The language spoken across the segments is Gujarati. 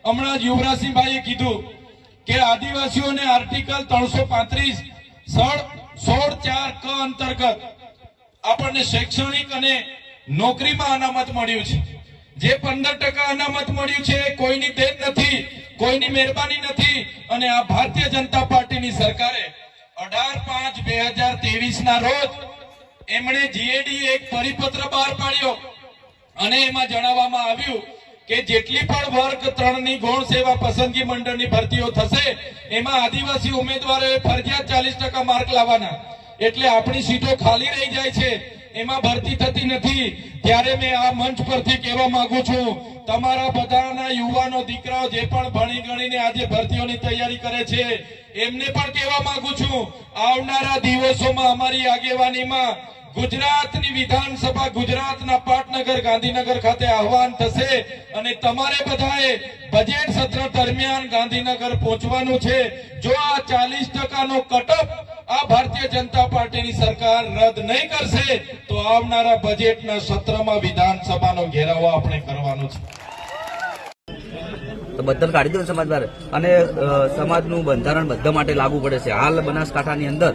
હમણાં જ યુવરાજસિંહભાઈએ કીધું કે આદિવાસીઓને આર્ટિકલ 335 16(4) ક અંતર્ગત આપણને શૈક્ષણિક અને નોકરીમાં અનામત મળ્યું છે। જે 15% અનામત મળ્યું છે કોઈની દેન નથી, કોઈની મહેરબાની નથી। અને આ ભારતીય જનતા પાર્ટીની સરકારે 18/5/2023 ના રોજ એમણે જીએડી એક પરિપત્ર બહાર પાડ્યો અને એમાં જણાવવામાં આવ્યું કે જેટલી પણ વર્ગ 3 ની ગૌણ સેવા પસંદગી મંડળની ભરતીઓ થશે એમાં આદિવાસી ઉમેદવારોએ ફરજિયાત 40% માર્ક લાવવાના। એટલે આપણી સીટો ખાલી રહી જાય છે, એમાં ભરતી થતી નથી। ત્યારે મેં આ મંચ પરથી કહેવા માંગુ છું, તમારા બધાના યુવાનો દીકરાઓ જે પણ ભણી ગણીને આજે ભરતીઓની તૈયારી કરે છે એમને પણ કહેવા માંગુ છું, આવનારા દિવસોમાં અમારી આગેવાનીમાં ગુજરાતની વિધાનસભા ગુજરાતના પાટનગર ગાંધીનગર ખાતે આહવાન થશે અને તમારે બધાએ બજેટ સત્ર દરમિયાન ગાંધીનગર પહોંચવાનું છે। જો આ 40% નો કટઅપ આ ભારતીય જનતા પાર્ટીની સરકાર રદ નહીં કરશે તો આવનારા બજેટના સત્રમાં વિધાનસભાનો ઘેરાવો આપણે કરવાનો છે। તો બદલ કાઢી દો સમાજ બહાર અને સમાજનું બંધારણ બધા માટે લાગુ પડે છે। હાલ બનાસકાંઠાની અંદર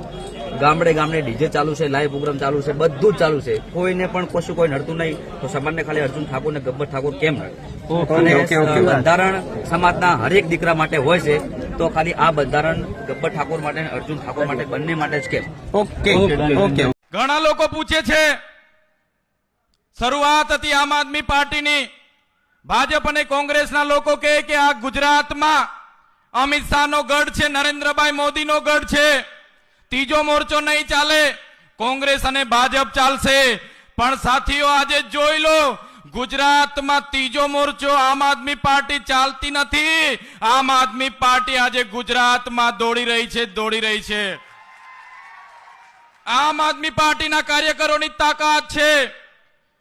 ગામડે ગામડે ડીજે ચાલુ છે, લાઈવ પ્રોગ્રામ ચાલુ છે, બધું જ ચાલુ છે। કોઈને પણ કશું કોઈ નડતું નહીં તો સમાજને ખાલી અર્જુન ઠાકોર ને ગબ્બર ઠાકોર કેમ નડે? અને બંધારણ સમાજના હરેક દીકરા માટે હોય છે તો ખાલી આ બંધારણ ગબ્બર ઠાકોર માટે અર્જુન ઠાકોર માટે બંને માટે જ કેમ? ઘણા લોકો પૂછે છે, શરૂઆત હતી આમ આદમી પાર્ટીની, ભાજપ અને કોંગ્રેસના લોકો કહે કે આ ગુજરાતમાં અમિત શાહનો ગઢ છે, નરેન્દ્રભાઈ મોદીનો ગઢ છે, ત્રીજો મોરચો નહીં ચાલે, કોંગ્રેસ અને ભાજપ ચાલશે। પણ સાથીઓ આજે જોઈ લો, ગુજરાતમાં ત્રીજો મોરચો આમ આદમી પાર્ટી ચાલતી નથી। આમ આદમી પાર્ટી આજે ગુજરાતમાં દોડી રહી છે। આમ આદમી પાર્ટીના કાર્યકરોની તાકાત છે।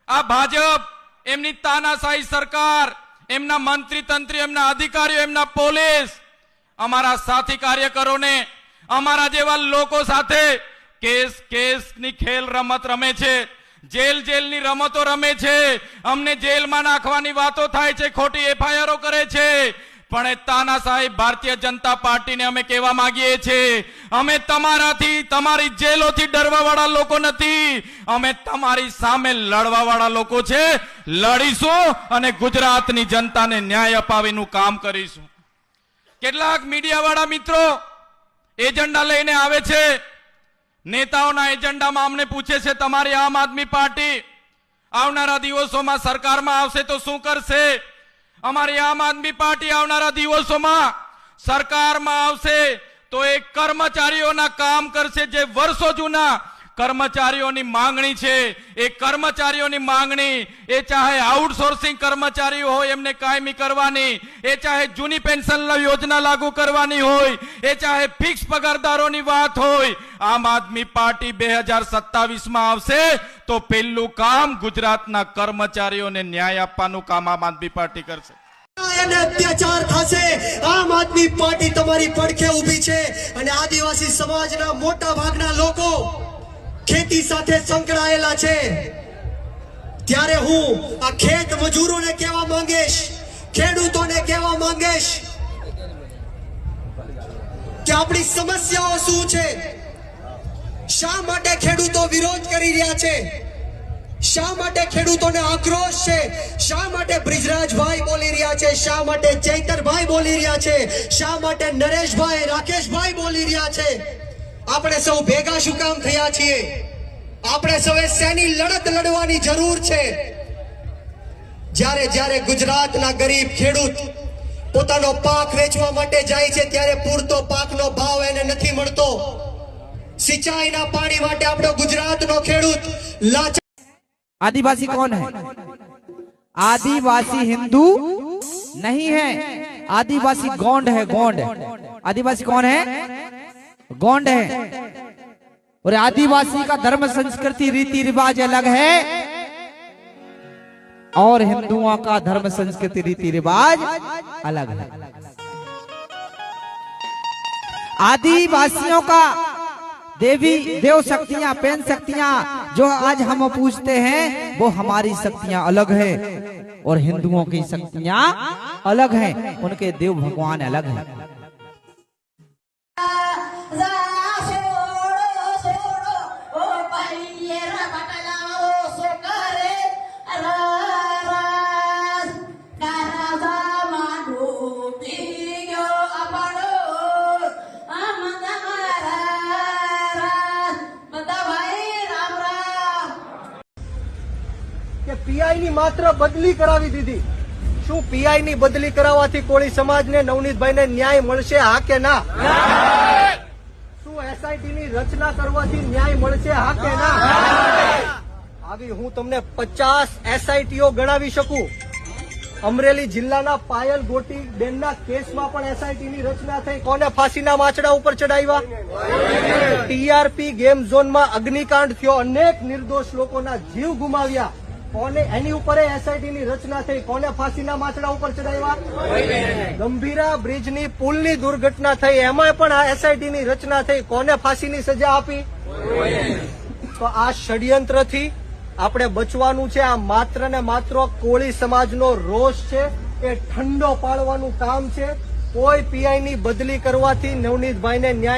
આ ભાજપ, એમની તાનાશાહી સરકાર, એમના મંત્રી તંત્રી, એમના અધિકારીઓ, એમના પોલીસ અમારા સાથી કાર્યકરોને, અમારા જેવા લોકો સાથે કેસની ખેલ રમત રમે છે, જેલની રમતો રમે છે, અમને જેલમાં નાખવાની વાતો થાય છે, ખોટી એફઆઈઆરો કરે છે। પણ એ તાનાશાહી ભારતીય જનતા પાર્ટીને અમે કહેવા માંગીએ છીએ, અમે તમારાથી, તમારી જેલોથી ડરવા વાળા લોકો નથી, અમે તમારી સામે લડવા વાળા લોકો છે। લડીશું અને ગુજરાતની જનતાને ન્યાય અપાવીનું કામ કરીશું। કેટલાક મીડિયા વાળા મિત્રો એજન્ડા લઈને આવે છે, નેતાઓના એજન્ડામાં અમને પૂછે છે તમારી આમ આદમી પાર્ટી આવનારા દિવસોમાં સરકારમાં આવશે તો શું કરશે? અમારી આમ આદમી પાર્ટી આવનારા દિવસોમાં સરકારમાં આવશે તો એ કર્મચારીઓના કામ કરશે, જે વર્ષો જૂના કર્મચારીઓની માંગણી છે। એ કર્મચારીઓની માંગણી, એ ચાહે આઉટસોર્સિંગ કર્મચારીઓ હોય એમને કાયમી કરવાની, એ ચાહે જૂની પેન્શન યોજના લાગુ કરવાની હોય, એ ચાહે ફિક્સ પગારદારોની વાત હોય, આમ આદમી પાર્ટી 2027માં આવશે તો પહેલું કામ ગુજરાતના કર્મચારીઓને ન્યાય આપવાનું કામ આમ આદમી પાર્ટી કરશે। અત્યાચાર થશે, આમ આદમી પાર્ટી તમારી પડખે ઊભી છે। અને આદિવાસી સમાજના મોટા ભાગના લોકો ખેતી સાથે સંકળાયેલા છે, ત્યારે હું આ ખેત મજૂરોને કહેવા માંગીશ, ખેડૂતોને કહેવા માંગીશ કે આપણી સમસ્યાઓ શું છે, શા માટે ખેડૂતો વિરોધ કરી રહ્યા છે, શા માટે ખેડૂતોને આક્રોશ છે, શા માટે બ્રિજરાજભાઈ બોલી રહ્યા છે, શા માટે ચૈતરભાઈ બોલી રહ્યા છે, શા માટે નરેશભાઈ, રાકેશભાઈ બોલી રહ્યા છે। આપણે સૌ ભેગા શું કામ થયા છીએ? આપણે સૌએ શેની લડત લડવાની જરૂર છે? જ્યારે ગુજરાતના ગરીબ ખેડૂત પોતાનો પાક વેચવા માટે જાય છે ત્યારે પૂરતો પાકનો ભાવ એને નથી મળતો। સિંચાઈના પાણી માટે આપણો ગુજરાતનો ખેડૂત લાચાર। आदिवासी कौन है? आदिवासी हिंदू नहीं है, आदिवासी गोंड है, गोंड। आदिवासी कौन है? गोंड है। और आदिवासी का धर्म संस्कृति रीति रिवाज अलग है और हिंदुओं का धर्म संस्कृति रीति रिवाज अलग है। आदिवासियों का देवी देव शक्तियां, पेन शक्तियां जो आज हम पूछते हैं वो हमारी शक्तियां अलग है और हिंदुओं की शक्तियां अलग हैं, उनके देव भगवान अलग हैं। કે પીઆઈ ની માત્ર બદલી કરાવી દીધી. શું પીઆઈ ની બદલી કરાવવાથી કોળી સમાજને નવનીતભાઈને ન્યાય મળશે, હા કે ના? શું એસઆઈટી ની રચના કરવાથી ન્યાય મળશે, હા કે ના? આવી હું તમને 50 એસઆઈટીઓ ગણાવી શકું. અમરેલી જિલ્લાના પાયલ ગોટી બેનના કેસમાં પણ એસઆઈટી ની રચના થઈ. કોને ફાંસીના માચડા ઉપર ચડાવ્યા? ટીઆરપી ગેમ ઝોનમાં અગ્નિકાંડ થયો, અનેક નિર્દોષ લોકોના જીવ ગુમાવ્યા. કોને એની ઉપર એસઆઈટી ની રચના થઈ? કોને ફાંસીના માચડા ઉપર ચડાવ્યા? ગંભીરા બ્રિજની પુલની દુર્ઘટના થઈ, એમાં પણ આ એસઆઈટી ની રચના થઈ. કોને ફાંસીની સજા આપી? તો આ ષડયંત્રથી આપણે બચવાનું છે. આ માત્ર ને માત્ર કોળી સમાજનો રોષ છે, એ ઠંડો પાડવાનું કામ છે. કોઈ પીઆઈ ની બદલી કરવાથી નવનીતભાઈને ન્યાય